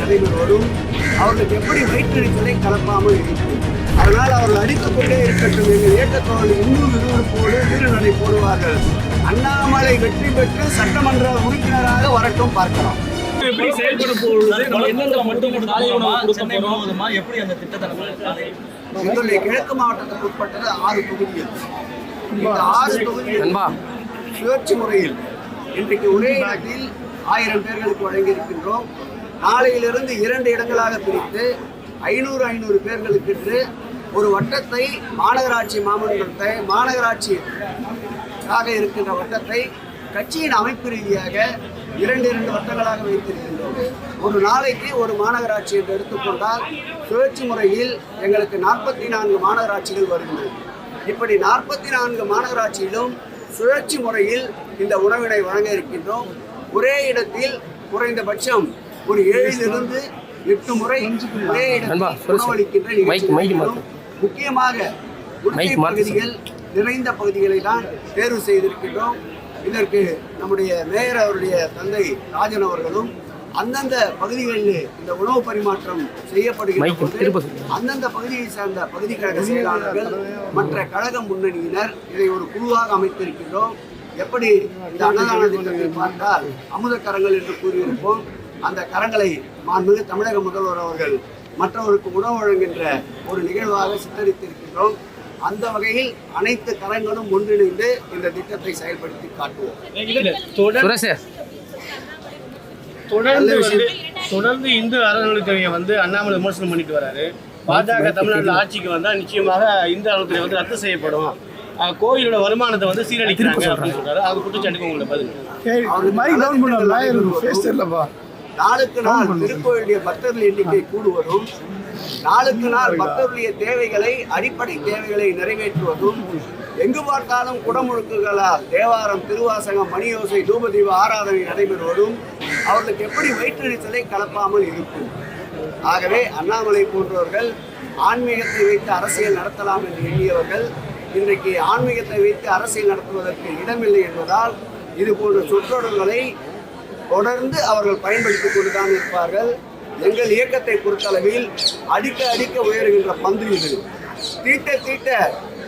நடைபெறுவதும் அவர்களுக்கு எப்படி வயிற்றெரிச்சலை கலப்பாமல் இருக்கும். அதனால் அவர்கள் அடித்துக் கொண்டே இருக்கட்டும். எங்கள் இயக்கத்தோடு இன்னும் விறுவிறுப்போடு வீரநடை போடுவார்கள். அண்ணாமலை வெற்றி பெற்று சட்டமன்ற உறுப்பினராக வரட்டும், பார்க்கலாம். எப்படி செயல்படும் பொழுது எப்படி அந்த திட்டத்தை எங்களுடைய கிழக்கு மாவட்டத்துக்கு உட்பட்டது 6 தொகுதிகள். இந்த 6 தொகுதிகள் சுழற்சி முறையில் இன்றைக்கு ஒரே இடத்தில் 1000 பேர்களுக்கு வழங்கியிருக்கின்றோம். நாளையிலிருந்து 2 இடங்களாக பிரித்து 500 பேர்களுக்கு என்று ஒரு வட்டத்தை மாநகராட்சி மாமன்றத்தை மாநகராட்சியாக இருக்கின்ற வட்டத்தை கட்சியின் அமைப்பு ரீதியாக 2 வட்டங்களாக வைத்திருக்கின்றோம். ஒரு நாளைக்கு ஒரு மாநகராட்சி என்று எடுத்துக்கொண்டால் சுழற்சி முறையில் எங்களுக்கு 44 மாநகராட்சிகள் வருகின்றன. இப்படி 44 மாநகராட்சியிலும் சுழற்சி முறையில் இந்த உணவினை வழங்க இருக்கின்றோம். ஒரே இடத்தில் குறைந்தபட்சம் ஒரு 7 to 8 முறை ஒரே இடத்தில் உணவளிக்கின்ற நிகழ்ச்சி. முக்கியமாக பகுதிகள் நிறைந்த பகுதிகளை தான் தேர்வு செய்திருக்கின்றோம். இதற்கு நம்முடைய மேயர் அவருடைய தந்தை ராஜன் அவர்களும் அந்தந்த பகுதிகளில் இந்த உணவு பரிமாற்றம் செய்யப்படுகின்ற அந்தந்த பகுதியை சார்ந்த பகுதி கழக செயலாளர்கள் மற்ற கழக முன்னணியினர் இதை ஒரு குழுவாக அமைத்திருக்கின்றோம். எப்படி இந்த அன்னதான திட்டத்தை பார்த்தால் அமுத கரங்கள் என்று கூறியிருப்போம். அந்த கரங்களை மாண்புமிகு தமிழக முதல்வர் அவர்கள் மற்றவருக்கு உணவு வழங்குகின்ற ஒரு நிகழ்வாக சித்தரித்திருக்கின்றோம். அந்த வகையில் அனைத்து கரங்களும் ஒன்றிணைந்து இந்த திட்டத்தை செயல்படுத்தி காட்டுவோம். தொடர்ந்து இந்து அறநிலையத்துறையை அண்ணாமலை விமர்சனம் பண்ணிட்டு வராரு. பாஜக தமிழ்நாட்டில் ஆட்சிக்கு வந்தால் நிச்சயமாக இந்து அறநிலையத்துறை ரத்து செய்யப்படும், கோயிலோட வருமானத்தை சீரழிக்கிறாங்க அப்படின்னு சொல்றாரு. அது குற்றச்சாட்டுக்கு உங்களை பதில். நாளுக்கு நாள் திருக்கோயிலுடைய பக்தர்கள் எண்ணிக்கை கூடுவதும், நாளுக்கு நாள் பக்தர்களுடைய தேவைகளை அடிப்படை தேவைகளை நிறைவேற்றுவதும், எங்கு பார்த்தாலும் குடமுழுக்குகளால் தேவாரம், திருவாசகம், மணியோசை, தூபதீப ஆராதனை நடைபெறுவதும் அவர்களுக்கு எப்படி வயிற்றெரிச்சலை கலப்பாமல் இருக்கும். ஆகவே அண்ணாமலை போன்றவர்கள் ஆன்மீகத்தை வைத்து அரசியல் நடத்தலாம் என்று எண்ணியவர்கள் இன்றைக்கு ஆன்மீகத்தை வைத்து அரசியல் நடத்துவதற்கு இடமில்லை என்பதால் இது போன்ற சொற்றொடர்களை தொடர்ந்து அவர்கள் பயன்படுத்திக் கொண்டுதான் இருப்பார்கள். எங்கள் இயக்கத்தை பொறுத்தளவில் அடிக்க அடிக்க உயர்கின்ற பந்து இது, தீட்ட தீட்ட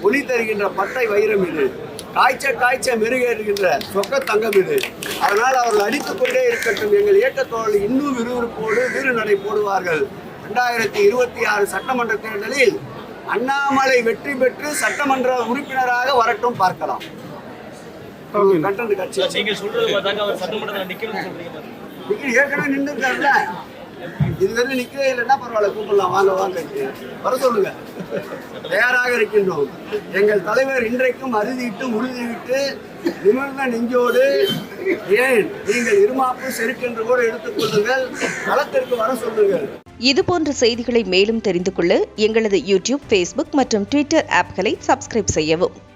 ஒளி தருகின்ற பட்டை வைரம் இது, காய்ச்ச காய்ச்ச மெருகேறுகின்ற சொக்க தங்கம் இது. அதனால் அவர்கள் அடித்துக் கொண்டே இருக்கட்டும். எங்கள் இயக்கத்தோடு இன்னும் விறுவிறுப்போடு வீரநடை போடுவார்கள். 2026 சட்டமன்ற தேர்தலில் அண்ணாமலை வெற்றி பெற்று சட்டமன்ற உறுப்பினராக வரட்டும், பார்க்கலாம். ஏற்கனவே நின்றுருக்காருல்ல, இதுவரை நிற்கவே இல்லைன்னா பரவாயில்ல, கூப்பிடலாம், வாங்க வாங்க வர சொல்லுங்க, தயாராக இருக்கின்றோம். எங்கள் தலைவர் இன்றைக்கும் அறுதிட்டு உறுதிவிட்டு நிமிர்ந்த நெஞ்சோடு, ஏன் நீங்கள் இருமாப்பு செருக்கென்று கூட எடுத்துக்கொள்ளுங்கள், களத்திற்கு வர சொல்லுங்கள். இதுபோன்ற செய்திகளை மேலும் தெரிந்து கொள்ள எங்களது யூடியூப், ஃபேஸ்புக் மற்றும் ட்விட்டர் ஆப்களை சப்ஸ்கிரைப் செய்யவும்.